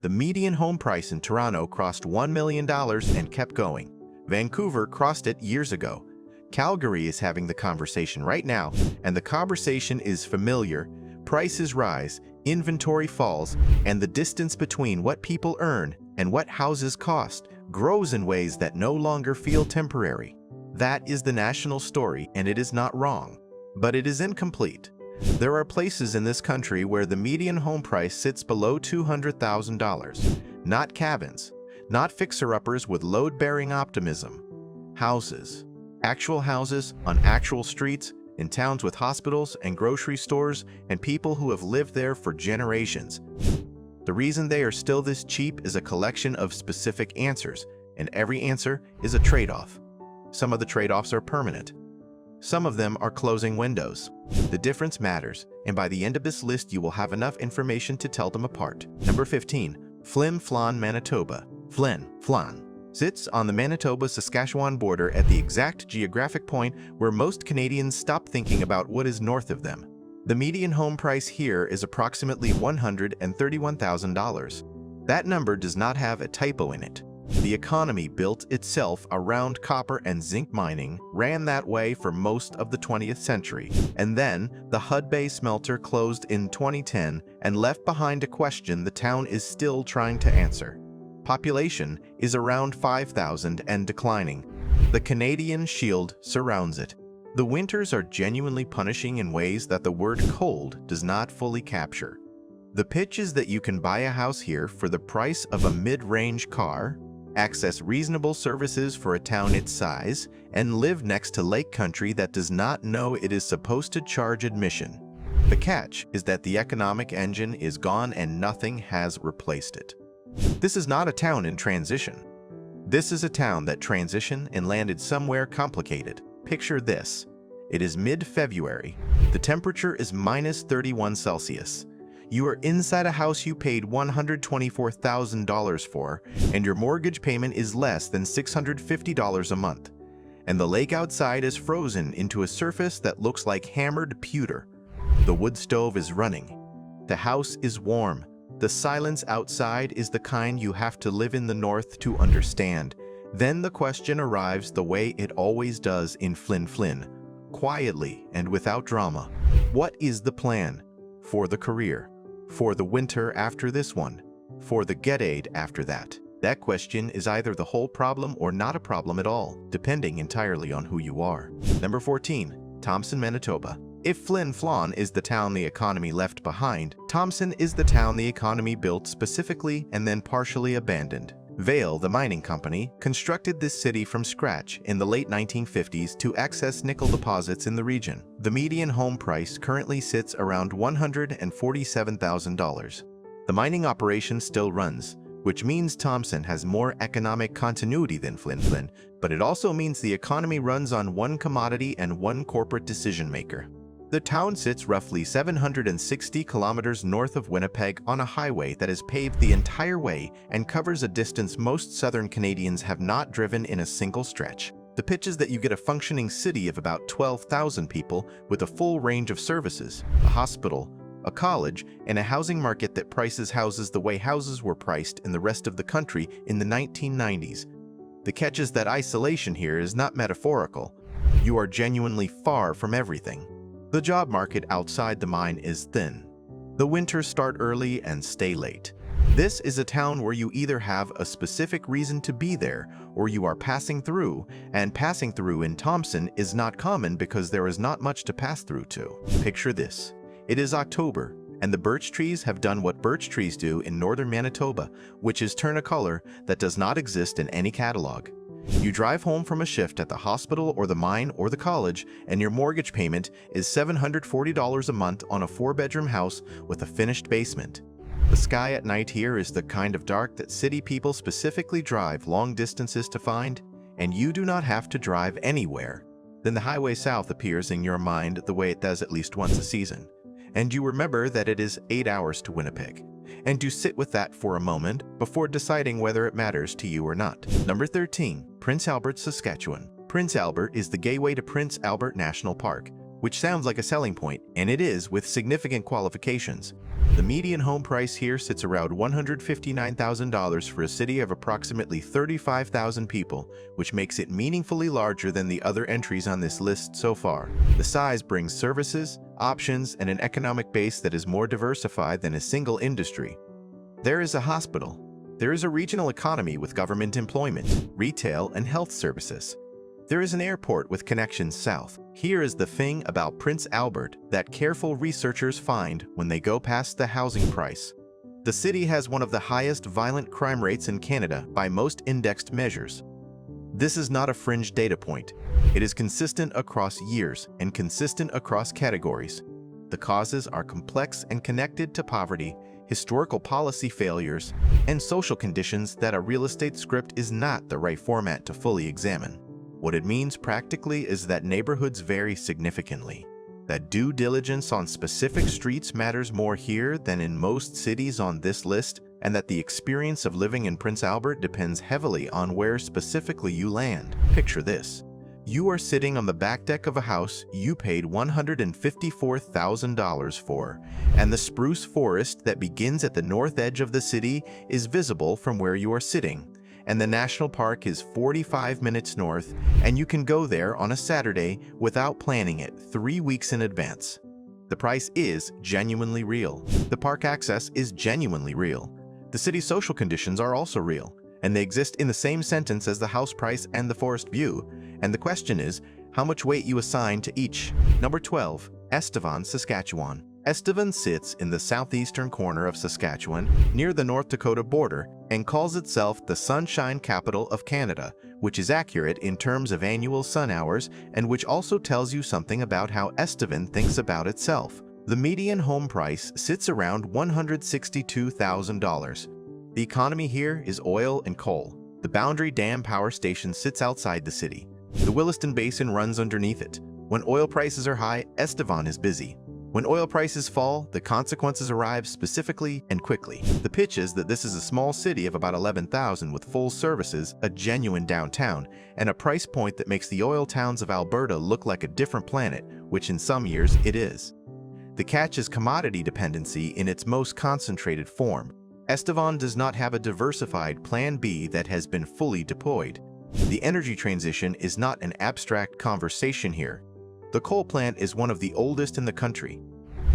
The median home price in Toronto crossed $1 million and kept going. Vancouver crossed it years ago. Calgary is having the conversation right now, and the conversation is familiar. Prices rise, inventory falls, and the distance between what people earn and what houses cost grows in ways that no longer feel temporary. That is the national story, and it is not wrong. But it is incomplete. There are places in this country where the median home price sits below $200,000. Not cabins, not fixer-uppers with load-bearing optimism. Houses. Actual houses on actual streets, in towns with hospitals and grocery stores, and people who have lived there for generations. The reason they are still this cheap is a collection of specific answers, and every answer is a trade-off. Some of the trade-offs are permanent. Some of them are closing windows. The difference matters, and by the end of this list you will have enough information to tell them apart. Number 15. Flin Flon, Manitoba. Flin Flon sits on the Manitoba-Saskatchewan border at the exact geographic point where most Canadians stop thinking about what is north of them. The median home price here is approximately $131,000. That number does not have a typo in it. The economy built itself around copper and zinc mining, ran that way for most of the 20th century, and then the Hudbay smelter closed in 2010 and left behind a question the town is still trying to answer. Population is around 5,000 and declining. The Canadian Shield surrounds it. The winters are genuinely punishing in ways that the word cold does not fully capture. The pitch is that you can buy a house here for the price of a mid-range car, access reasonable services for a town its size, and live next to lake country that does not know it is supposed to charge admission. The catch is that the economic engine is gone and nothing has replaced it. This is not a town in transition. This is a town that transitioned and landed somewhere complicated. Picture this. It is mid-February. The temperature is -31 Celsius. You are inside a house you paid $124,000 for, and your mortgage payment is less than $650 a month. And the lake outside is frozen into a surface that looks like hammered pewter. The wood stove is running. The house is warm. The silence outside is the kind you have to live in the north to understand. Then the question arrives the way it always does in Flin Flin, quietly and without drama. What is the plan? For the career? For the winter after this one? For the get-aid after that? That question is either the whole problem or not a problem at all, depending entirely on who you are. Number 14. Thompson, Manitoba. If Flin Flon is the town the economy left behind, Thompson is the town the economy built specifically and then partially abandoned. Vail, the mining company, constructed this city from scratch in the late 1950s to access nickel deposits in the region. The median home price currently sits around $147,000. The mining operation still runs, which means Thompson has more economic continuity than Flin Flon, but it also means the economy runs on one commodity and one corporate decision-maker. The town sits roughly 760 kilometers north of Winnipeg on a highway that is paved the entire way and covers a distance most southern Canadians have not driven in a single stretch. The pitch is that you get a functioning city of about 12,000 people with a full range of services, a hospital, a college, and a housing market that prices houses the way houses were priced in the rest of the country in the 1990s. The catch is that isolation here is not metaphorical. You are genuinely far from everything. The job market outside the mine is thin. The winters start early and stay late. This is a town where you either have a specific reason to be there or you are passing through, and passing through in Thompson is not common because there is not much to pass through to. Picture this. It is October, and the birch trees have done what birch trees do in northern Manitoba, which is turn a color that does not exist in any catalog. You drive home from a shift at the hospital or the mine or the college, and your mortgage payment is $740 a month on a 4-bedroom house with a finished basement. The sky at night here is the kind of dark that city people specifically drive long distances to find, and you do not have to drive anywhere. Then the highway south appears in your mind the way it does at least once a season, and you remember that it is 8 hours to Winnipeg. And you sit with that for a moment before deciding whether it matters to you or not. Number 13. Prince Albert, Saskatchewan. Prince Albert is the gateway to Prince Albert National Park. which sounds like a selling point, and it is with significant qualifications. The median home price here sits around $159,000 for a city of approximately 35,000 people, which makes it meaningfully larger than the other entries on this list so far. The size brings services, options, and an economic base that is more diversified than a single industry. There is a hospital. There is a regional economy with government employment, retail, and health services. There is an airport with connections south. Here is the thing about Prince Albert that careful researchers find when they go past the housing price. The city has one of the highest violent crime rates in Canada by most indexed measures. This is not a fringe data point. It is consistent across years and consistent across categories. The causes are complex and connected to poverty, historical policy failures, and social conditions that a real estate script is not the right format to fully examine. What it means practically is that neighborhoods vary significantly, that due diligence on specific streets matters more here than in most cities on this list, and that the experience of living in Prince Albert depends heavily on where specifically you land. Picture this. You are sitting on the back deck of a house you paid $154,000 for, and the spruce forest that begins at the north edge of the city is visible from where you are sitting, and the national park is 45 minutes north, and you can go there on a Saturday without planning it 3 weeks in advance. The price is genuinely real. The park access is genuinely real. The city's social conditions are also real, and they exist in the same sentence as the house price and the forest view, and the question is how much weight you assign to each. Number 12, Estevan, Saskatchewan. Estevan sits in the southeastern corner of Saskatchewan, near the North Dakota border, and calls itself the Sunshine Capital of Canada, which is accurate in terms of annual sun hours and which also tells you something about how Estevan thinks about itself. The median home price sits around $162,000. The economy here is oil and coal. The Boundary Dam power station sits outside the city. The Williston Basin runs underneath it. When oil prices are high, Estevan is busy. When oil prices fall, the consequences arrive specifically and quickly. The pitch is that this is a small city of about 11,000 with full services, a genuine downtown, and a price point that makes the oil towns of Alberta look like a different planet, which in some years it is. The catch is commodity dependency in its most concentrated form. Estevan does not have a diversified Plan B that has been fully deployed. The energy transition is not an abstract conversation here. The coal plant is one of the oldest in the country.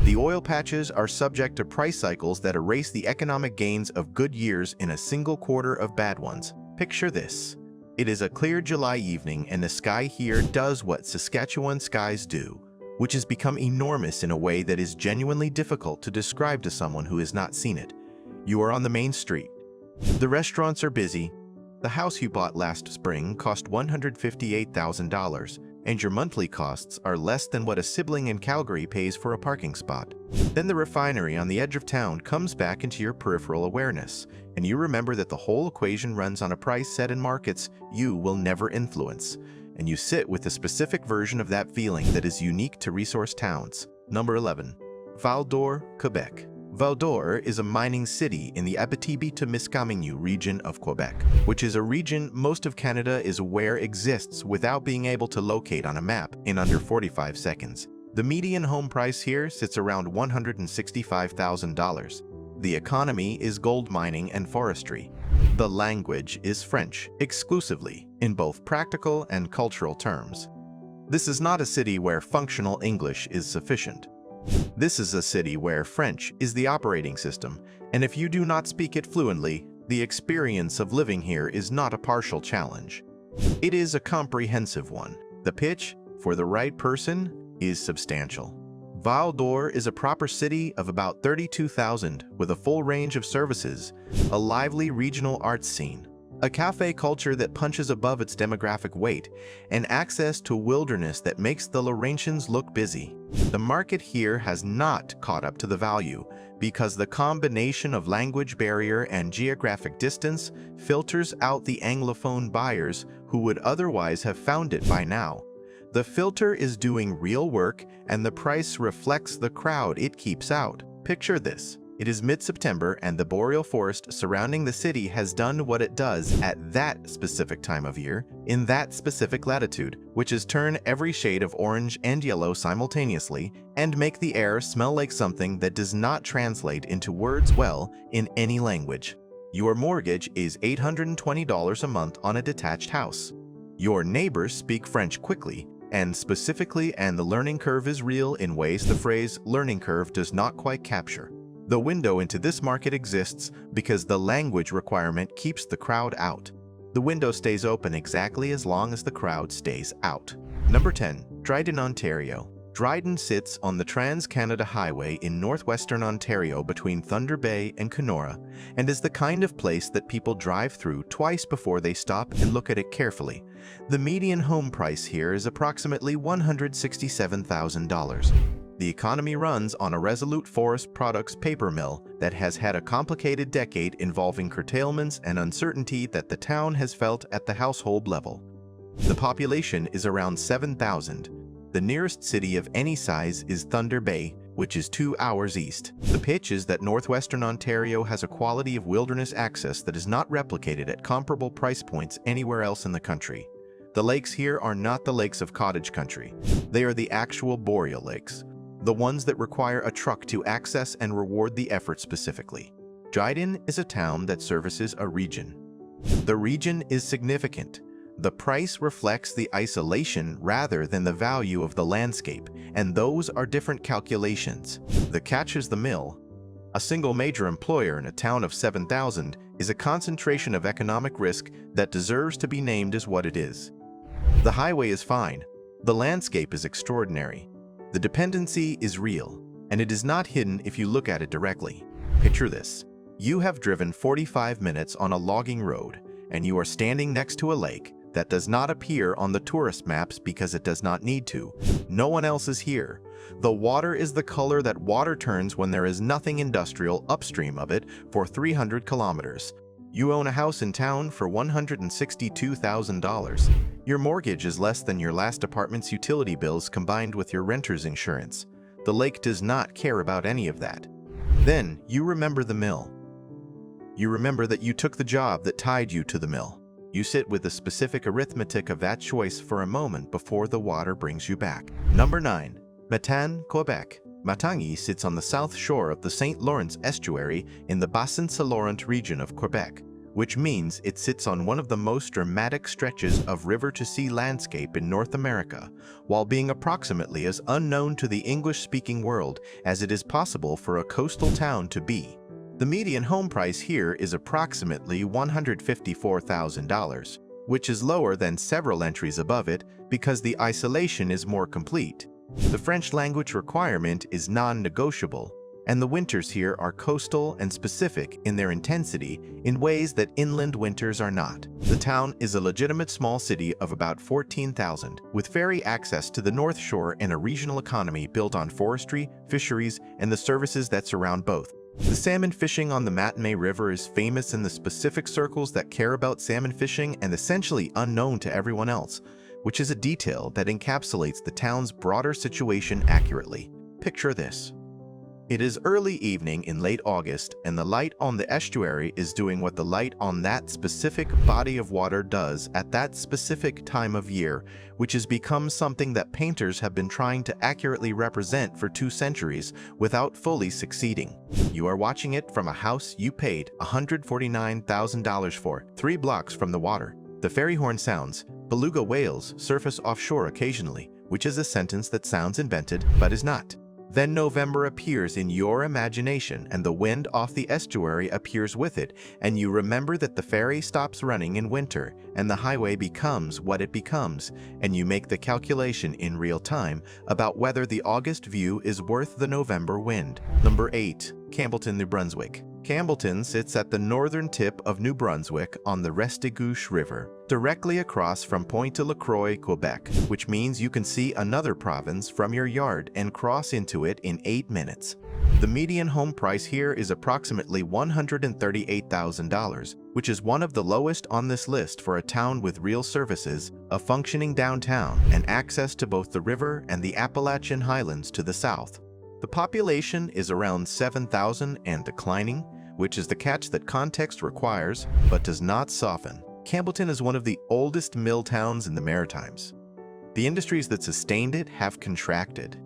The oil patches are subject to price cycles that erase the economic gains of good years in a single quarter of bad ones. Picture this. It is a clear July evening and the sky here does what Saskatchewan skies do, which has become enormous in a way that is genuinely difficult to describe to someone who has not seen it. You are on the main street. The restaurants are busy. The house you bought last spring cost $158,000. And your monthly costs are less than what a sibling in Calgary pays for a parking spot. Then the refinery on the edge of town comes back into your peripheral awareness, and you remember that the whole equation runs on a price set in markets you will never influence, and you sit with a specific version of that feeling that is unique to resource towns. Number 11. Val-d'Or, Quebec. Val-d'Or is a mining city in the Abitibi-Témiscamingue region of Quebec, which is a region most of Canada is aware exists without being able to locate on a map in under 45 seconds. The median home price here sits around $165,000. The economy is gold mining and forestry. The language is French, exclusively, in both practical and cultural terms. This is not a city where functional English is sufficient. This is a city where French is the operating system, and if you do not speak it fluently, the experience of living here is not a partial challenge. It is a comprehensive one. The pitch, for the right person, is substantial. Val-d'Or is a proper city of about 32,000 with a full range of services, a lively regional arts scene, a cafe culture that punches above its demographic weight, and access to wilderness that makes the Laurentians look busy. The market here has not caught up to the value because the combination of language barrier and geographic distance filters out the Anglophone buyers who would otherwise have found it by now. The filter is doing real work and the price reflects the crowd it keeps out. Picture this. It is mid-September and the boreal forest surrounding the city has done what it does at that specific time of year, in that specific latitude, which is turn every shade of orange and yellow simultaneously and make the air smell like something that does not translate into words well in any language. Your mortgage is $820 a month on a detached house. Your neighbors speak French quickly and specifically, and the learning curve is real in ways the phrase learning curve does not quite capture. The window into this market exists because the language requirement keeps the crowd out. The window stays open exactly as long as the crowd stays out. Number 10. Dryden, Ontario. Dryden sits on the Trans-Canada Highway in northwestern Ontario between Thunder Bay and Kenora, and is the kind of place that people drive through twice before they stop and look at it carefully. The median home price here is approximately $167,000. The economy runs on a Resolute Forest Products paper mill that has had a complicated decade involving curtailments and uncertainty that the town has felt at the household level. The population is around 7,000. The nearest city of any size is Thunder Bay, which is 2 hours east. The pitch is that northwestern Ontario has a quality of wilderness access that is not replicated at comparable price points anywhere else in the country. The lakes here are not the lakes of cottage country. They are the actual boreal lakes, the ones that require a truck to access and reward the effort specifically. Dryden is a town that services a region. The region is significant. The price reflects the isolation rather than the value of the landscape, and those are different calculations. The catch is the mill. A single major employer in a town of 7,000 is a concentration of economic risk that deserves to be named as what it is. The highway is fine. The landscape is extraordinary. The dependency is real, and it is not hidden if you look at it directly. Picture this. You have driven 45 minutes on a logging road, and you are standing next to a lake that does not appear on the tourist maps because it does not need to. No one else is here. The water is the color that water turns when there is nothing industrial upstream of it for 300 kilometers. You own a house in town for $162,000. Your mortgage is less than your last apartment's utility bills combined with your renter's insurance. The lake does not care about any of that. Then you remember the mill. You remember that you took the job that tied you to the mill. You sit with the specific arithmetic of that choice for a moment before the water brings you back. Number 9. Matane, Quebec. Matane sits on the south shore of the St. Lawrence estuary in the Bassin-Saint-Laurent region of Quebec, which means it sits on one of the most dramatic stretches of river-to-sea landscape in North America, while being approximately as unknown to the English-speaking world as it is possible for a coastal town to be. The median home price here is approximately $154,000, which is lower than several entries above it because the isolation is more complete. The French language requirement is non-negotiable, and the winters here are coastal and specific in their intensity in ways that inland winters are not. The town is a legitimate small city of about 14,000, with ferry access to the North Shore and a regional economy built on forestry, fisheries, and the services that surround both. The salmon fishing on the Matinee River is famous in the specific circles that care about salmon fishing and essentially unknown to everyone else, which is a detail that encapsulates the town's broader situation accurately. Picture this. It is early evening in late August, and the light on the estuary is doing what the light on that specific body of water does at that specific time of year, which has become something that painters have been trying to accurately represent for 2 centuries without fully succeeding. You are watching it from a house you paid $149,000 for, 3 blocks from the water. The ferry horn sounds. Beluga whales surface offshore occasionally, which is a sentence that sounds invented but is not. Then November appears in your imagination and the wind off the estuary appears with it, and you remember that the ferry stops running in winter and the highway becomes what it becomes, and you make the calculation in real time about whether the August view is worth the November wind. Number 8. Campbellton, New Brunswick. Campbellton sits at the northern tip of New Brunswick on the Restigouche River, directly across from Pointe-à-la-Croix, Quebec, which means you can see another province from your yard and cross into it in 8 minutes. The median home price here is approximately $138,000, which is one of the lowest on this list for a town with real services, a functioning downtown, and access to both the river and the Appalachian Highlands to the south. The population is around 7,000 and declining, which is the catch that context requires but does not soften. Campbellton is one of the oldest mill towns in the Maritimes. The industries that sustained it have contracted.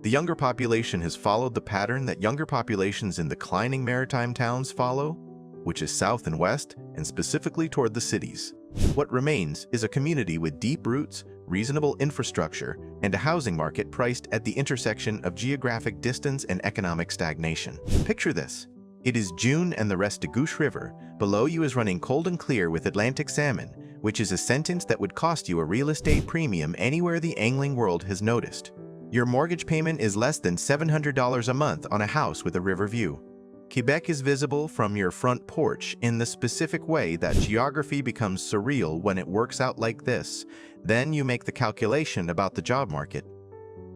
The younger population has followed the pattern that younger populations in declining maritime towns follow, which is south and west, and specifically toward the cities. What remains is a community with deep roots, reasonable infrastructure, and a housing market priced at the intersection of geographic distance and economic stagnation. Picture this. It is June and the Restigouche River below you is running cold and clear with Atlantic salmon, which is a sentence that would cost you a real estate premium anywhere the angling world has noticed. Your mortgage payment is less than $700 a month on a house with a river view. Quebec is visible from your front porch in the specific way that geography becomes surreal when it works out like this. Then you make the calculation about the job market,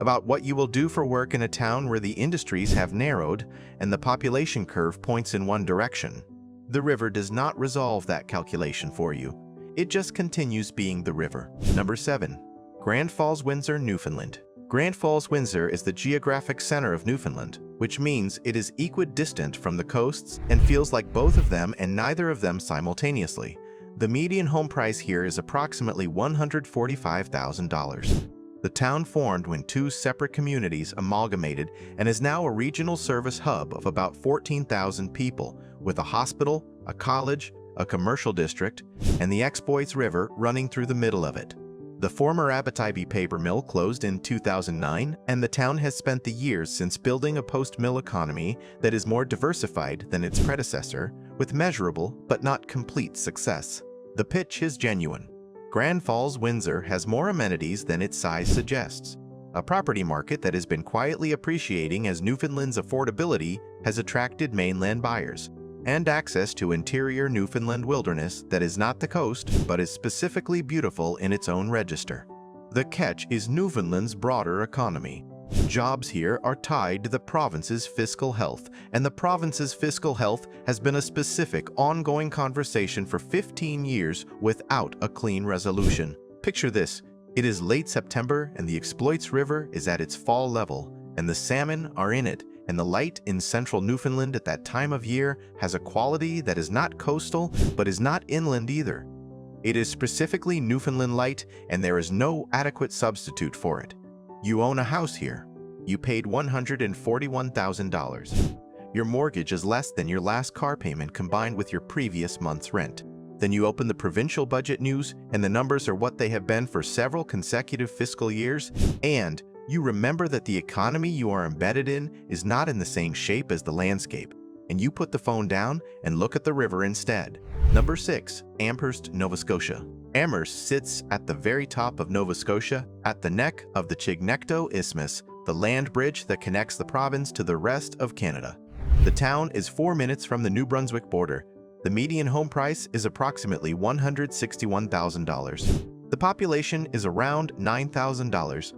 about what you will do for work in a town where the industries have narrowed and the population curve points in one direction. The river does not resolve that calculation for you. It just continues being the river. Number 7. Grand Falls, Windsor, Newfoundland. Grand Falls, Windsor is the geographic center of Newfoundland, which means it is equidistant from the coasts and feels like both of them and neither of them simultaneously. The median home price here is approximately $145,000. The town formed when two separate communities amalgamated and is now a regional service hub of about 14,000 people, with a hospital, a college, a commercial district, and the Exploits River running through the middle of it. The former Abitibi paper mill closed in 2009, and the town has spent the years since building a post-mill economy that is more diversified than its predecessor, with measurable but not complete success. The pitch is genuine. Grand Falls, Windsor has more amenities than its size suggests. A property market that has been quietly appreciating as Newfoundland's affordability has attracted mainland buyers, and access to interior Newfoundland wilderness that is not the coast but is specifically beautiful in its own register. The catch is Newfoundland's broader economy. Jobs here are tied to the province's fiscal health, and the province's fiscal health has been a specific, ongoing conversation for 15 years without a clean resolution. Picture this. It is late September and the Exploits River is at its fall level, and the salmon are in it, and the light in central Newfoundland at that time of year has a quality that is not coastal but is not inland either. It is specifically Newfoundland light, and there is no adequate substitute for it. You own a house here. You paid $141,000. Your mortgage is less than your last car payment combined with your previous month's rent. Then you open the provincial budget news, and the numbers are what they have been for several consecutive fiscal years, and you remember that the economy you are embedded in is not in the same shape as the landscape, and you put the phone down and look at the river instead. Number 6. Amherst, Nova Scotia. Amherst sits at the very top of Nova Scotia, at the neck of the Chignecto Isthmus, the land bridge that connects the province to the rest of Canada. The town is 4 minutes from the New Brunswick border. The median home price is approximately $161,000. The population is around $9,000.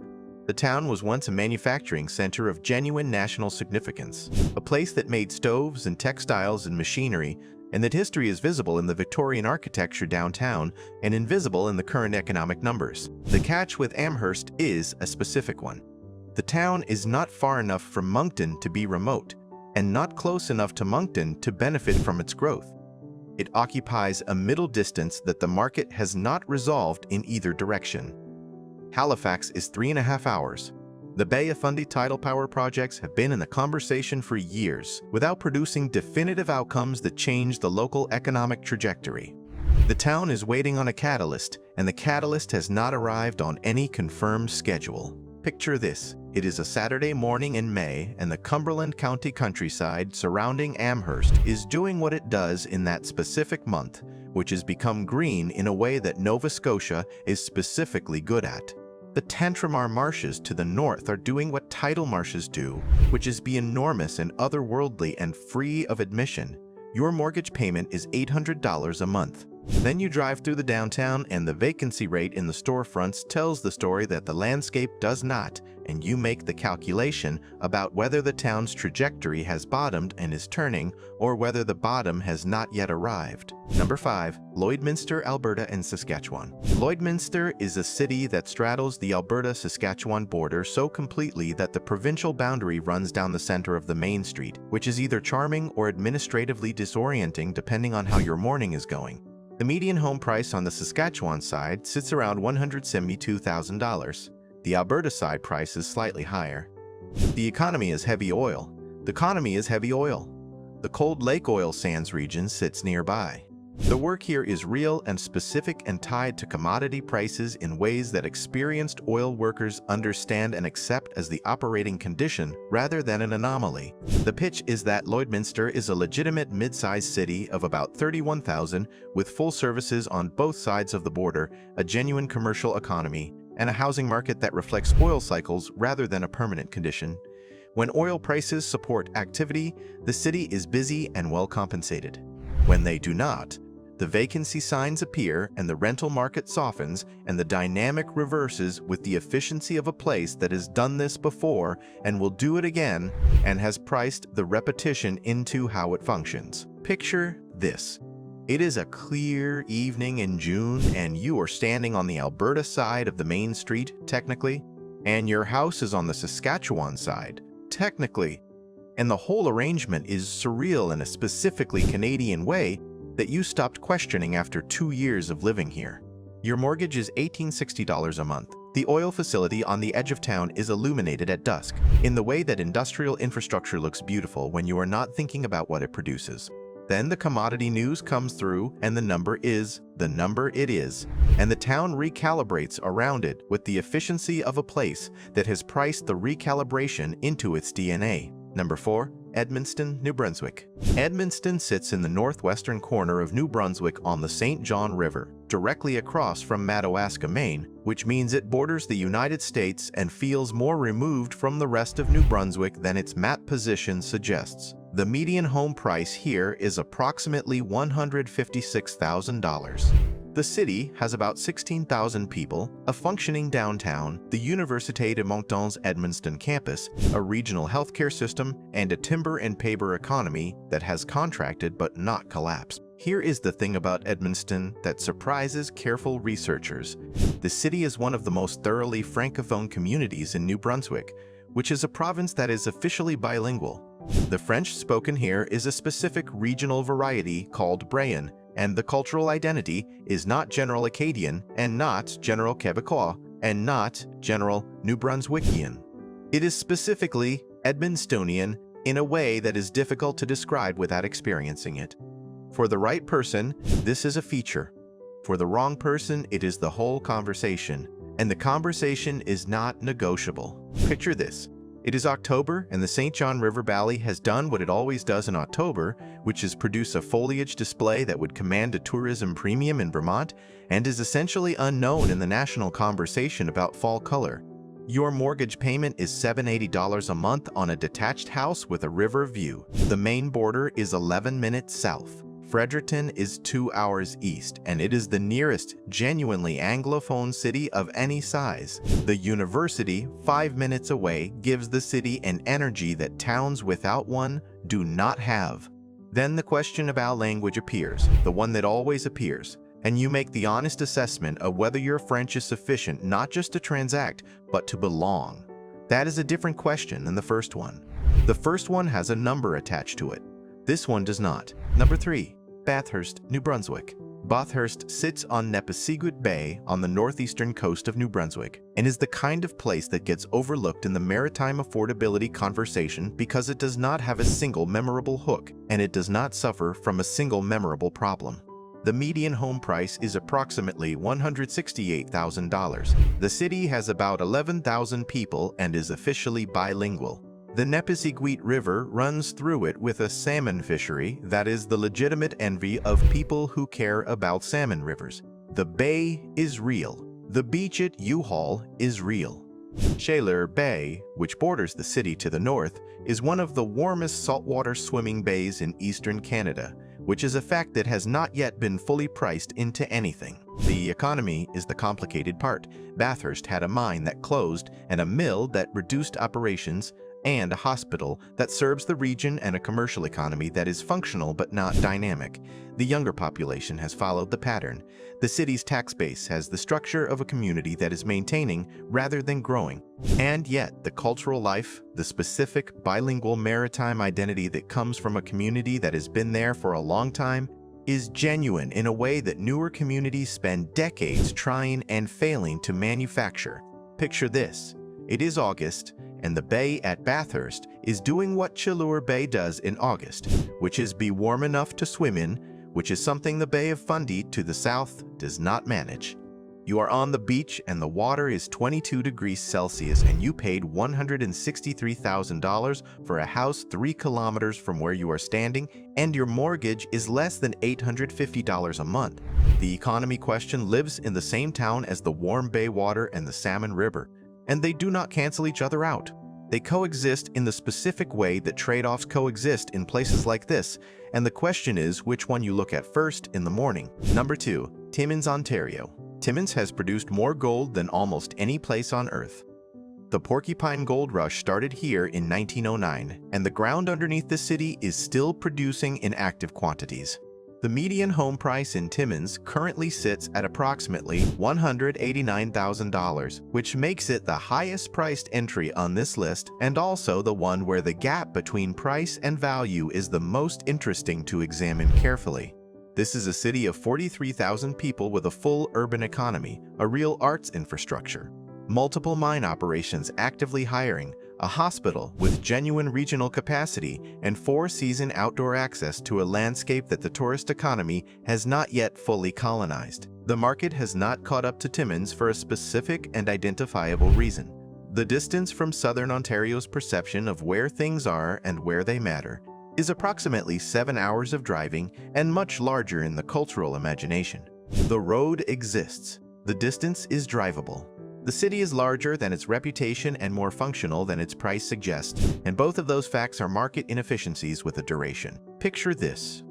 The town was once a manufacturing center of genuine national significance, a place that made stoves and textiles and machinery, and that history is visible in the Victorian architecture downtown and invisible in the current economic numbers. The catch with Amherst is a specific one. The town is not far enough from Moncton to be remote, and not close enough to Moncton to benefit from its growth. It occupies a middle distance that the market has not resolved in either direction. Halifax is 3.5 hours. The Bay of Fundy tidal power projects have been in the conversation for years without producing definitive outcomes that change the local economic trajectory. The town is waiting on a catalyst, and the catalyst has not arrived on any confirmed schedule. Picture this. It is a Saturday morning in May, and the Cumberland County countryside surrounding Amherst is doing what it does in that specific month, which has become green in a way that Nova Scotia is specifically good at. The Tantramar marshes to the north are doing what tidal marshes do, which is be enormous and otherworldly and free of admission. Your mortgage payment is $800 a month. Then you drive through the downtown and the vacancy rate in the storefronts tells the story that the landscape does not, and you make the calculation about whether the town's trajectory has bottomed and is turning, or whether the bottom has not yet arrived. Number 5. Lloydminster, Alberta and Saskatchewan. Lloydminster is a city that straddles the Alberta-Saskatchewan border so completely that the provincial boundary runs down the center of the main street, which is either charming or administratively disorienting depending on how your morning is going. The median home price on the Saskatchewan side sits around $172,000. The Alberta side price is slightly higher. The economy is heavy oil. The Cold Lake oil sands region sits nearby. The work here is real and specific and tied to commodity prices in ways that experienced oil workers understand and accept as the operating condition rather than an anomaly. The pitch is that Lloydminster is a legitimate mid-sized city of about 31,000 with full services on both sides of the border, a genuine commercial economy, and a housing market that reflects oil cycles rather than a permanent condition. When oil prices support activity, the city is busy and well compensated. When they do not, the vacancy signs appear and the rental market softens and the dynamic reverses with the efficiency of a place that has done this before and will do it again and has priced the repetition into how it functions. Picture this. It is a clear evening in June and you are standing on the Alberta side of the main street, technically, and your house is on the Saskatchewan side, technically, and the whole arrangement is surreal in a specifically Canadian way that you stopped questioning after 2 years of living here. Your mortgage is $1,860 a month. The oil facility on the edge of town is illuminated at dusk, in the way that industrial infrastructure looks beautiful when you are not thinking about what it produces. Then the commodity news comes through and the number is the number it is, and the town recalibrates around it with the efficiency of a place that has priced the recalibration into its DNA. Number 4. Edmundston, New Brunswick. Edmundston sits in the northwestern corner of New Brunswick on the St. John River, directly across from Madawaska, Maine, which means it borders the United States and feels more removed from the rest of New Brunswick than its map position suggests. The median home price here is approximately $156,000. The city has about 16,000 people, a functioning downtown, the Université de Moncton's Edmundston campus, a regional healthcare system, and a timber and paper economy that has contracted but not collapsed. Here is the thing about Edmundston that surprises careful researchers. The city is one of the most thoroughly francophone communities in New Brunswick, which is a province that is officially bilingual. The French spoken here is a specific regional variety called Brayon, and the cultural identity is not General Acadian and not General Quebecois and not General New Brunswickian. It is specifically Edmundstonian in a way that is difficult to describe without experiencing it. For the right person, this is a feature. For the wrong person, it is the whole conversation, and the conversation is not negotiable. Picture this. It is October, and the St. John River Valley has done what it always does in October, which is produce a foliage display that would command a tourism premium in Vermont and is essentially unknown in the national conversation about fall color. Your mortgage payment is $780 a month on a detached house with a river view. The main border is 11 minutes south. Fredericton is 2 hours east, and it is the nearest genuinely Anglophone city of any size. The university, 5 minutes away, gives the city an energy that towns without one do not have. Then the question about language appears, the one that always appears, and you make the honest assessment of whether your French is sufficient not just to transact, but to belong. That is a different question than the first one. The first one has a number attached to it. This one does not. Number 3. Bathurst, New Brunswick. Bathurst sits on Nepisiguit Bay on the northeastern coast of New Brunswick and is the kind of place that gets overlooked in the maritime affordability conversation because it does not have a single memorable hook and it does not suffer from a single memorable problem. The median home price is approximately $168,000. The city has about 11,000 people and is officially bilingual. The Nepisiguit River runs through it with a salmon fishery that is the legitimate envy of people who care about salmon rivers. The bay is real. The beach at U-Haul is real. Chaleur Bay, which borders the city to the north, is one of the warmest saltwater swimming bays in eastern Canada, which is a fact that has not yet been fully priced into anything. The economy is the complicated part. Bathurst had a mine that closed and a mill that reduced operations, and a hospital that serves the region, and a commercial economy that is functional but not dynamic. The younger population has followed the pattern. The city's tax base has the structure of a community that is maintaining rather than growing. And yet, the cultural life, the specific bilingual maritime identity that comes from a community that has been there for a long time, is genuine in a way that newer communities spend decades trying and failing to manufacture. Picture this. It is August, and the bay at Bathurst is doing what Chaleur Bay does in August, which is be warm enough to swim in, which is something the Bay of Fundy to the south does not manage. You are on the beach and the water is 22 degrees Celsius and you paid $163,000 for a house 3 kilometers from where you are standing, and your mortgage is less than $850 a month. The economy question lives in the same town as the warm bay water and the Salmon River, and they do not cancel each other out. They coexist in the specific way that trade-offs coexist in places like this, and the question is which one you look at first in the morning. Number 2. Timmins, Ontario. Timmins has produced more gold than almost any place on Earth. The Porcupine Gold Rush started here in 1909, and the ground underneath the city is still producing in active quantities. The median home price in Timmins currently sits at approximately $189,000, which makes it the highest priced entry on this list and also the one where the gap between price and value is the most interesting to examine carefully. This is a city of 43,000 people with a full urban economy, a real arts infrastructure, multiple mine operations actively hiring, a hospital with genuine regional capacity, and 4-season outdoor access to a landscape that the tourist economy has not yet fully colonized. The market has not caught up to Timmins for a specific and identifiable reason. The distance from Southern Ontario's perception of where things are and where they matter is approximately 7 hours of driving and much larger in the cultural imagination. The road exists. The distance is drivable. The city is larger than its reputation and more functional than its price suggests, and both of those facts are market inefficiencies with a duration. Picture this.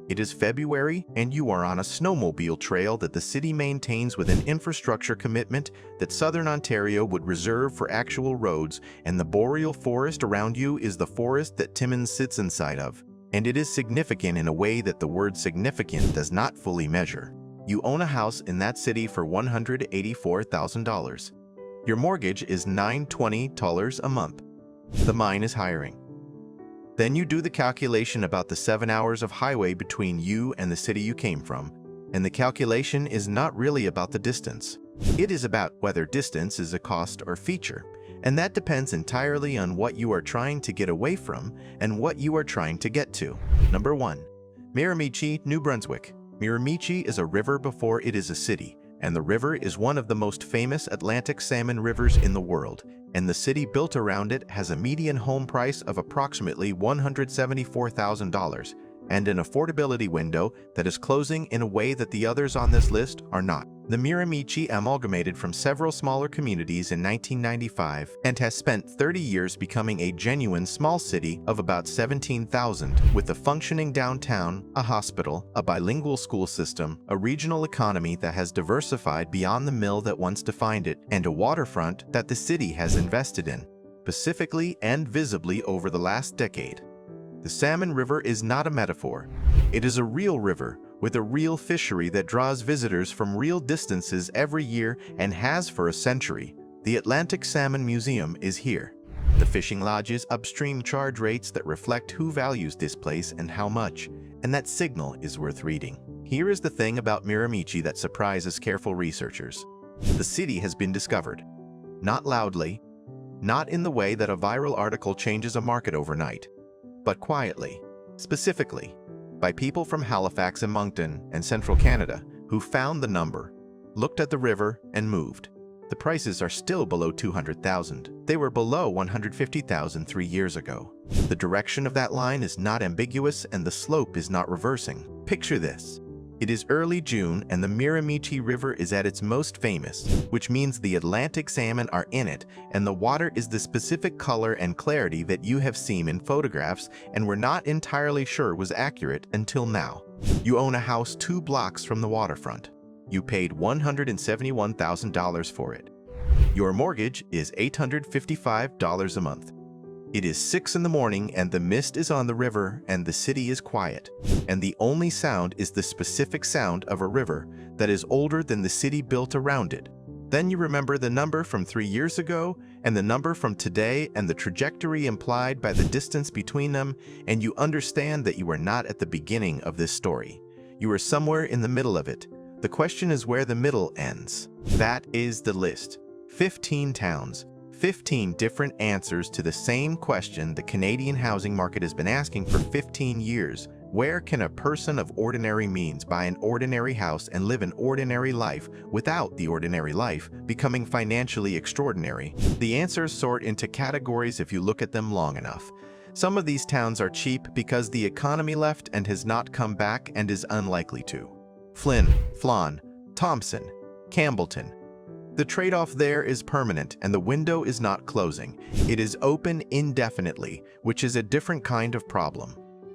It is February, and you are on a snowmobile trail that the city maintains with an infrastructure commitment that Southern Ontario would reserve for actual roads, and the boreal forest around you is the forest that Timmins sits inside of. And it is significant in a way that the word significant does not fully measure. You own a house in that city for $184,000. Your mortgage is $920 a month. The mine is hiring. Then you do the calculation about the 7 hours of highway between you and the city you came from, and the calculation is not really about the distance. It is about whether distance is a cost or feature, and that depends entirely on what you are trying to get away from and what you are trying to get to. Number 1. Miramichi, New Brunswick. Miramichi is a river before it is a city, and the river is one of the most famous Atlantic salmon rivers in the world, and the city built around it has a median home price of approximately $174,000 and an affordability window that is closing in a way that the others on this list are not. The Miramichi amalgamated from several smaller communities in 1995 and has spent 30 years becoming a genuine small city of about 17,000, with a functioning downtown, a hospital, a bilingual school system, a regional economy that has diversified beyond the mill that once defined it, and a waterfront that the city has invested in, specifically and visibly over the last decade. The Salmon River is not a metaphor. It is a real river, with a real fishery that draws visitors from real distances every year and has for a century. The Atlantic Salmon Museum is here. The fishing lodges upstream charge rates that reflect who values this place and how much, and that signal is worth reading. Here is the thing about Miramichi that surprises careful researchers. The city has been discovered. Not loudly, not in the way that a viral article changes a market overnight, but quietly, specifically, by people from Halifax and Moncton and Central Canada who found the number, looked at the river, and moved. The prices are still below $200,000. They were below $150,000 3 years ago. The direction of that line is not ambiguous and the slope is not reversing. Picture this. It is early June and the Miramichi River is at its most famous, which means the Atlantic salmon are in it and the water is the specific color and clarity that you have seen in photographs and were not entirely sure was accurate until now. You own a house 2 blocks from the waterfront. You paid $171,000 for it. Your mortgage is $855 a month. It is 6 in the morning and the mist is on the river and the city is quiet. And the only sound is the specific sound of a river that is older than the city built around it. Then you remember the number from 3 years ago and the number from today and the trajectory implied by the distance between them, and you understand that you are not at the beginning of this story. You are somewhere in the middle of it. The question is where the middle ends. That is the list. 15 towns, 15 different answers to the same question the Canadian housing market has been asking for 15 years. Where can a person of ordinary means buy an ordinary house and live an ordinary life without the ordinary life becoming financially extraordinary? The answers sort into categories if you look at them long enough. Some of these towns are cheap because the economy left and has not come back and is unlikely to. Flynn, Flan, Thompson, Campbellton. The trade-off there is permanent and the window is not closing. It is open indefinitely, which is a different kind of problem.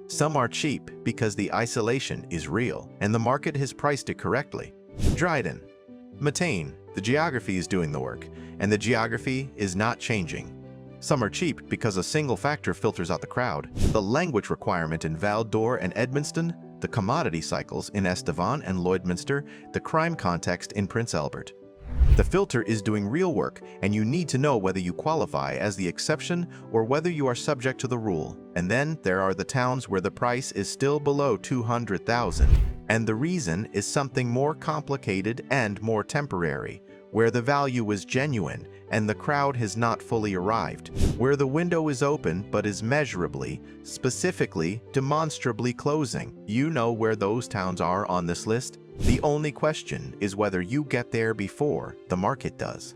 Some are cheap because the isolation is real and the market has priced it correctly. Dryden, Matane, the geography is doing the work and the geography is not changing. Some are cheap because a single factor filters out the crowd. The language requirement in Val d'Or and Edmundston, the commodity cycles in Estevan and Lloydminster, the crime context in Prince Albert. The filter is doing real work, and you need to know whether you qualify as the exception or whether you are subject to the rule. And then there are the towns where the price is still below $200,000, and the reason is something more complicated and more temporary, where the value is genuine and the crowd has not fully arrived, where the window is open but is measurably, specifically, demonstrably closing. You know where those towns are on this list? The only question is whether you get there before the market does.